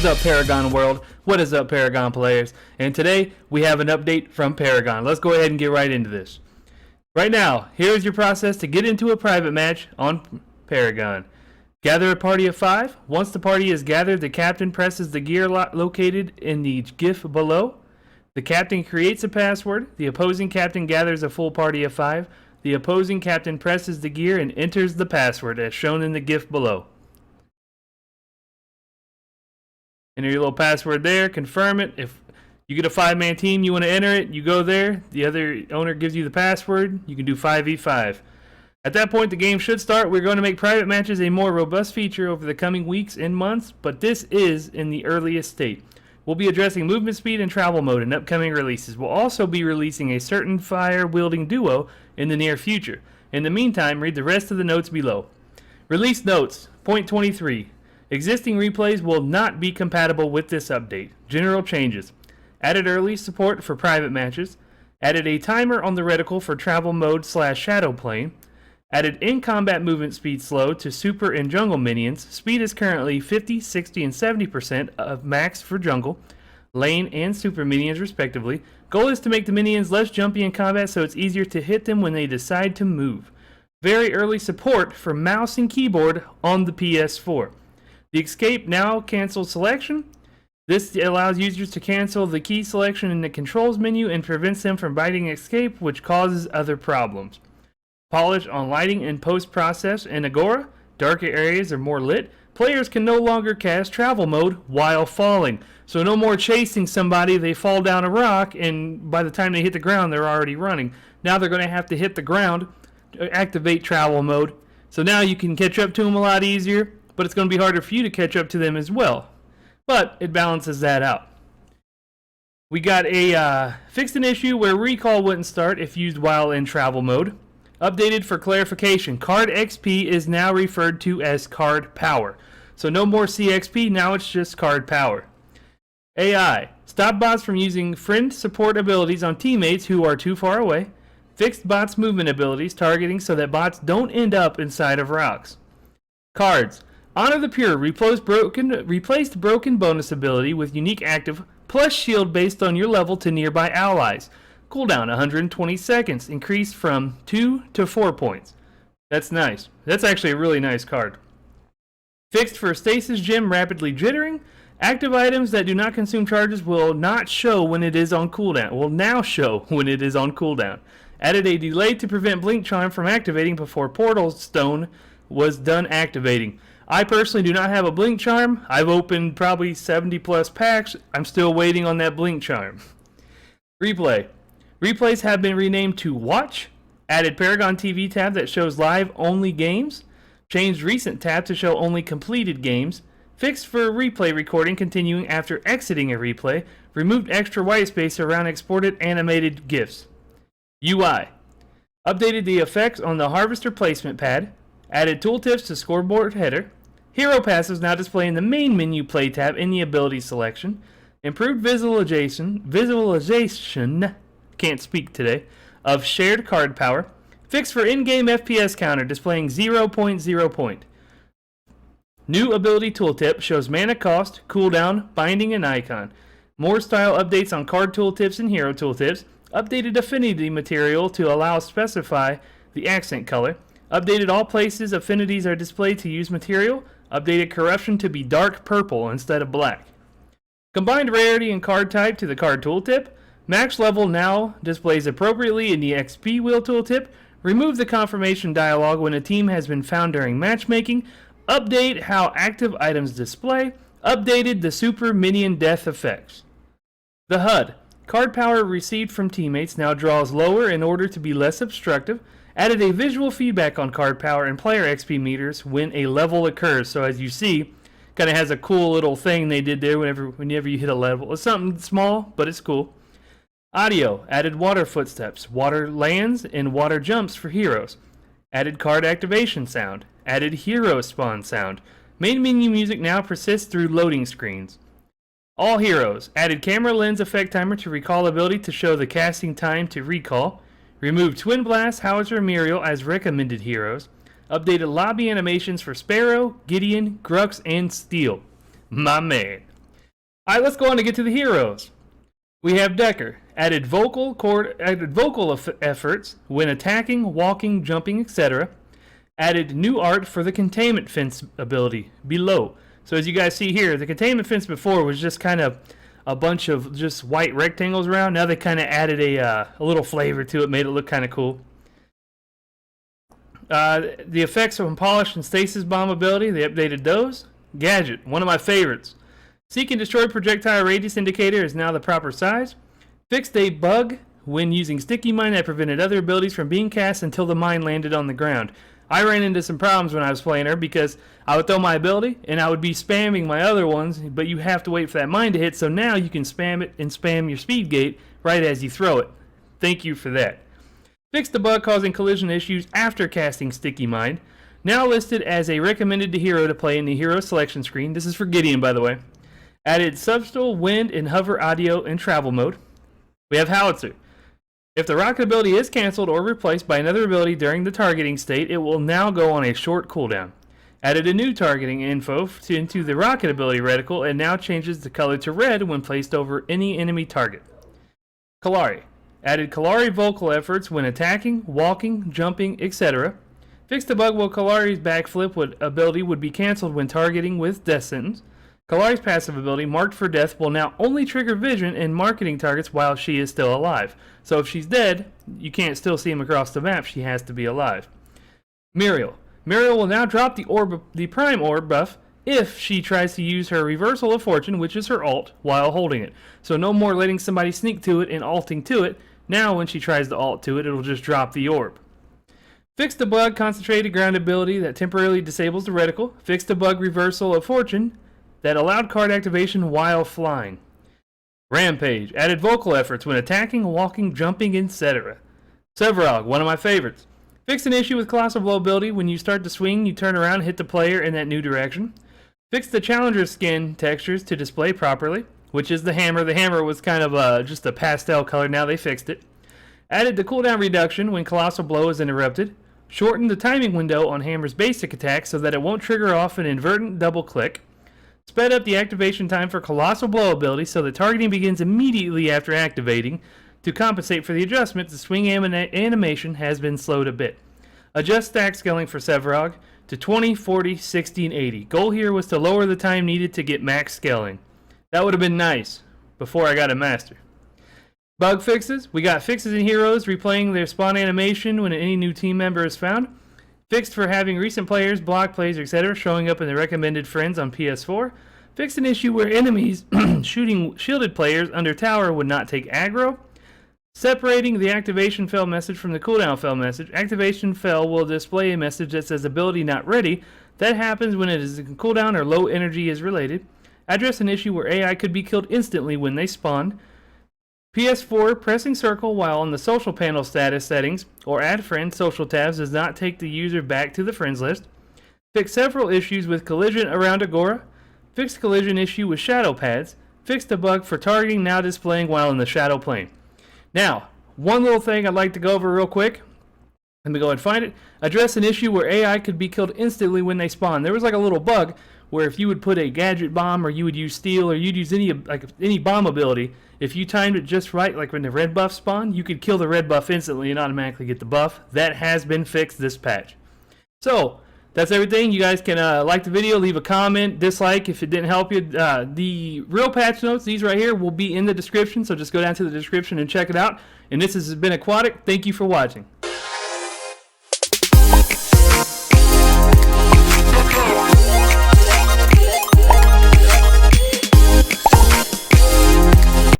is up, Paragon world? What is up, Paragon players? And today we have an update from Paragon. Let's go ahead and get right into this. Right now, here's your process to get into a private match on Paragon. Gather a party of 5. Once the party is gathered, the captain presses the gear located in the GIF below. The captain creates a password. The opposing captain gathers a full party of 5. The opposing captain presses the gear and enters the password as shown in the GIF below. Enter your little password there, confirm it. If you get a 5-man team, you want to enter it, you go there. The other owner gives you the password. You can do 5v5. At that point, the game should start. We're going to make private matches a more robust feature over the coming weeks and months, but this is in the earliest state. We'll be addressing movement speed and travel mode in upcoming releases. We'll also be releasing a certain fire-wielding duo in the near future. In the meantime, read the rest of the notes below. Release notes, point 23. Existing replays will not be compatible with this update. General changes. Added early support for private matches. Added a timer on the reticle for travel mode / shadow plane. Added in-combat movement speed slow to super and jungle minions. Speed is currently 50, 60, and 70% of max for jungle, lane, and super minions respectively. Goal is to make the minions less jumpy in combat so it's easier to hit them when they decide to move. Very early support for mouse and keyboard on the PS4. The escape now cancel selection. This allows users to cancel the key selection in the controls menu and prevents them from biting escape, which causes other problems. Polish on lighting and post-process in Agora. Darker areas are more lit. Players can no longer cast travel mode while falling. So no more chasing somebody, they fall down a rock, and by the time they hit the ground, they're already running. Now they're going to have to hit the ground to activate travel mode. So now you can catch up to them a lot easier, but it's going to be harder for you to catch up to them as well. But it balances that out. We got a fixed an issue where recall wouldn't start if used while in travel mode. Updated for clarification, card XP is now referred to as card power. So no more CXP, now it's just card power. AI, stop bots from using friend support abilities on teammates who are too far away. Fixed bots movement abilities targeting so that bots don't end up inside of rocks. Cards. Honor the Pure replaced broken bonus ability with unique active plus shield based on your level to nearby allies. Cooldown 120 seconds, increased from 2 to 4 points. That's nice. That's actually a really nice card. Fixed for Stasis Gem rapidly jittering. Active items that do not consume charges will not show when it is on cooldown. Will now show when it is on cooldown. Added a delay to prevent Blink Charm from activating before Portal Stone was done activating. I personally do not have a Blink Charm. I've opened probably 70 plus packs. I'm still waiting on that Blink Charm. Replay. Replays have been renamed to Watch. Added Paragon TV tab that shows live only games. Changed Recent tab to show only completed games. Fixed for replay recording continuing after exiting a replay. Removed extra white space around exported animated GIFs. UI. Updated the effects on the Harvester placement pad. Added tooltips to scoreboard header. Hero passives now display in the main menu play tab in the ability selection. Improved visualization, can't speak today, of shared card power. Fixed for in-game FPS counter displaying 0.0 point. New ability tooltip shows mana cost, cooldown, binding, and icon. More style updates on card tooltips and hero tooltips. Updated affinity material to allow specify the accent color. Updated all places affinities are displayed to use material. Updated corruption to be dark purple instead of black. Combined rarity and card type to the card tooltip. Max level now displays appropriately in the XP wheel tooltip. Remove the confirmation dialog when a team has been found during matchmaking. Update how active items display. Updated the super minion death effects. The HUD. Card power received from teammates now draws lower in order to be less obstructive. Added a visual feedback on card power and player XP meters when a level occurs. So as you see, kind of has a cool little thing they did there whenever you hit a level. It's something small, but it's cool. Audio. Added water footsteps, water lands, and water jumps for heroes. Added card activation sound. Added hero spawn sound. Main menu music now persists through loading screens. All heroes. Added camera lens effect timer to recall ability to show the casting time to recall. Removed Twin Blast, Howitzer, and Muriel as recommended heroes. Updated lobby animations for Sparrow, Gideon, Grux, and Steel. My man. Alright, let's go on to get to the heroes. We have Decker. Added vocal efforts when attacking, walking, jumping, etc. Added new art for the containment fence ability below. So as you guys see here, the containment fence before was just kind of a bunch of just white rectangles around. Now they kind of added a little flavor to it, made it look kind of cool. The effects from Polish and Stasis Bomb ability, they updated those. Gadget, one of my favorites. Seek and destroy projectile radius indicator is now the proper size. Fixed a bug when using sticky mine that prevented other abilities from being cast until the mine landed on the ground. I ran into some problems when I was playing her because I would throw my ability and I would be spamming my other ones, but you have to wait for that mine to hit, so now you can spam it and spam your speed gate right as you throw it. Thank you for that. Fixed the bug causing collision issues after casting sticky mine. Now listed as a recommended hero to play in the hero selection screen. This is for Gideon, by the way. Added subtle wind and hover audio in travel mode. We have Howitzer. If the rocket ability is cancelled or replaced by another ability during the targeting state, it will now go on a short cooldown. Added a new targeting info into the rocket ability reticle and now changes the color to red when placed over any enemy target. Kalari. Added Kalari vocal efforts when attacking, walking, jumping, etc. Fixed the bug while Kalari's backflip ability would be cancelled when targeting with death sentence. Kalari's passive ability, Marked for Death, will now only trigger vision and marketing targets while she is still alive. So if she's dead, you can't still see him across the map. She has to be alive. Muriel. Muriel will now drop the Prime Orb buff if she tries to use her Reversal of Fortune, which is her ult, while holding it. So no more letting somebody sneak to it and ulting to it. Now when she tries to ult to it, it'll just drop the orb. Fixed the bug Concentrated Ground ability that temporarily disables the reticle. Fixed the bug Reversal of Fortune that allowed card activation while flying. Rampage. Added vocal efforts when attacking, walking, jumping, etc. Sevarog, one of my favorites. Fixed an issue with Colossal Blow ability. When you start to swing, you turn around and hit the player in that new direction. Fixed the Challenger skin textures to display properly, which is the hammer. The hammer was kind of just a pastel color. Now they fixed it. Added the cooldown reduction when Colossal Blow is interrupted. Shortened the timing window on Hammer's basic attack so that it won't trigger off an invertent double click. Sped up the activation time for Colossal Blow ability so the targeting begins immediately after activating. To compensate for the adjustment, the swing animation has been slowed a bit. Adjust stack scaling for Sevarog to 20, 40, 60, and 80. Goal here was to lower the time needed to get max scaling. That would have been nice before I got a master. Bug fixes. We got fixes in heroes replaying their spawn animation when any new team member is found. Fixed for having recent players, block plays, etc. showing up in the recommended friends on PS4. Fixed an issue where enemies shooting shielded players under tower would not take aggro. Separating the activation fail message from the cooldown fail message. Activation fail will display a message that says ability not ready. That happens when it is in cooldown or low energy is related. Address an issue where AI could be killed instantly when they spawn. PS4, pressing circle while on the social panel status settings or add friend social tabs does not take the user back to the friends list. Fix several issues with collision around Agora. Fix collision issue with shadow pads. Fix the bug for targeting now displaying while in the shadow plane. Now, one little thing I'd like to go over real quick. Let me go and find it. Address an issue where AI could be killed instantly when they spawn. There was like a little bug where if you would put a gadget bomb or you would use steel or you'd use any bomb ability, if you timed it just right, like when the red buff spawned, you could kill the red buff instantly and automatically get the buff. That has been fixed this patch. So, that's everything. You guys can like the video, leave a comment, dislike if it didn't help you. The real patch notes, these right here, will be in the description, so just go down to the description and check it out. And this has been Aquatiq. Thank you for watching.